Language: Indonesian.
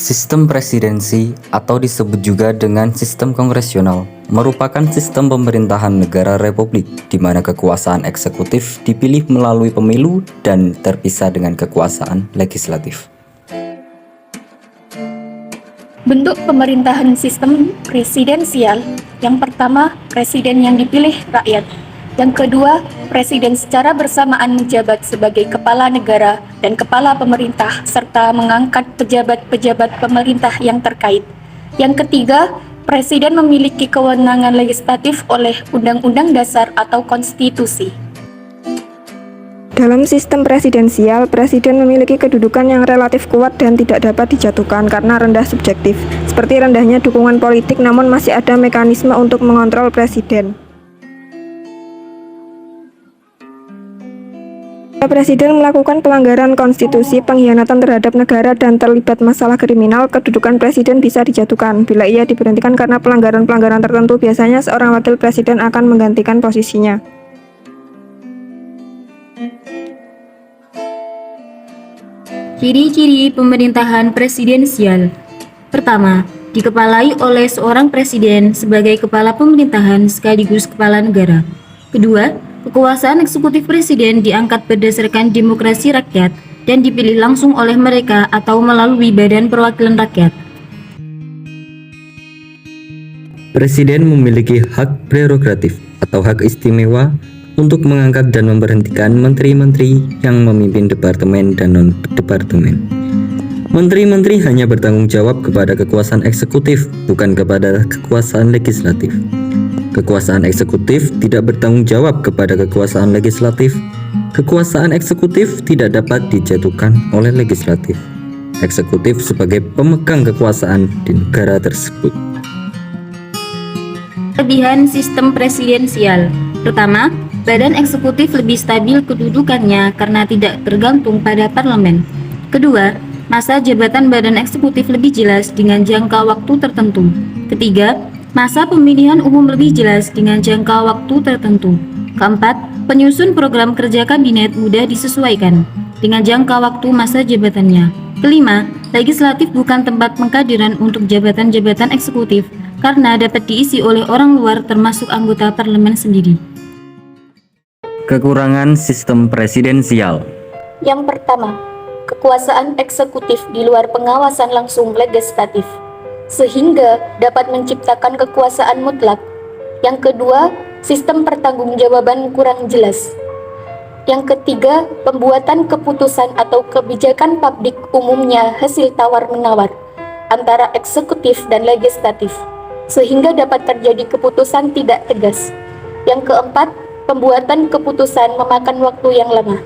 Sistem presidensi atau disebut juga dengan sistem kongresional merupakan sistem pemerintahan negara republik di mana kekuasaan eksekutif dipilih melalui pemilu dan terpisah dengan kekuasaan legislatif. Bentuk pemerintahan sistem presidensial, yang pertama, presiden yang dipilih rakyat. Yang kedua, presiden secara bersamaan menjabat sebagai kepala negara dan kepala pemerintah serta mengangkat pejabat-pejabat pemerintah yang terkait. Yang ketiga, presiden memiliki kewenangan legislatif oleh Undang-Undang Dasar atau konstitusi. Dalam sistem presidensial, presiden memiliki kedudukan yang relatif kuat dan tidak dapat dijatuhkan karena rendah subjektif. Seperti rendahnya dukungan politik, namun masih ada mekanisme untuk mengontrol presiden. Jika presiden melakukan pelanggaran konstitusi, pengkhianatan terhadap negara, dan terlibat masalah kriminal, kedudukan presiden bisa dijatuhkan. Bila ia diberhentikan karena pelanggaran-pelanggaran tertentu, biasanya seorang wakil presiden akan menggantikan posisinya. Ciri-ciri pemerintahan presidensial. Pertama, dikepalai oleh seorang presiden sebagai kepala pemerintahan sekaligus kepala negara. Kedua, kekuasaan eksekutif presiden diangkat berdasarkan demokrasi rakyat dan dipilih langsung oleh mereka atau melalui Badan Perwakilan Rakyat. Presiden memiliki hak prerogatif atau hak istimewa untuk mengangkat dan memberhentikan menteri-menteri yang memimpin departemen dan non-departemen. Menteri-menteri hanya bertanggung jawab kepada kekuasaan eksekutif, bukan kepada kekuasaan legislatif. Kekuasaan eksekutif tidak bertanggung jawab kepada kekuasaan legislatif. Kekuasaan eksekutif tidak dapat dijatuhkan oleh legislatif. Eksekutif sebagai pemegang kekuasaan di negara tersebut. Kelebihan sistem presidensial. Pertama, badan eksekutif lebih stabil kedudukannya karena tidak tergantung pada parlemen. Kedua, masa jabatan badan eksekutif lebih jelas dengan jangka waktu tertentu. Ketiga, masa pemilihan umum lebih jelas dengan jangka waktu tertentu. Keempat, penyusun program kerja kabinet mudah disesuaikan dengan jangka waktu masa jabatannya. Kelima, legislatif bukan tempat pengkaderan untuk jabatan-jabatan eksekutif karena dapat diisi oleh orang luar termasuk anggota parlemen sendiri. Kekurangan sistem presidensial. Yang pertama, kekuasaan eksekutif di luar pengawasan langsung legislatif, sehingga dapat menciptakan kekuasaan mutlak. Yang kedua, sistem pertanggungjawaban kurang jelas. Yang ketiga, pembuatan keputusan atau kebijakan publik umumnya hasil tawar-menawar antara eksekutif dan legislatif, sehingga dapat terjadi keputusan tidak tegas. Yang keempat, pembuatan keputusan memakan waktu yang lama.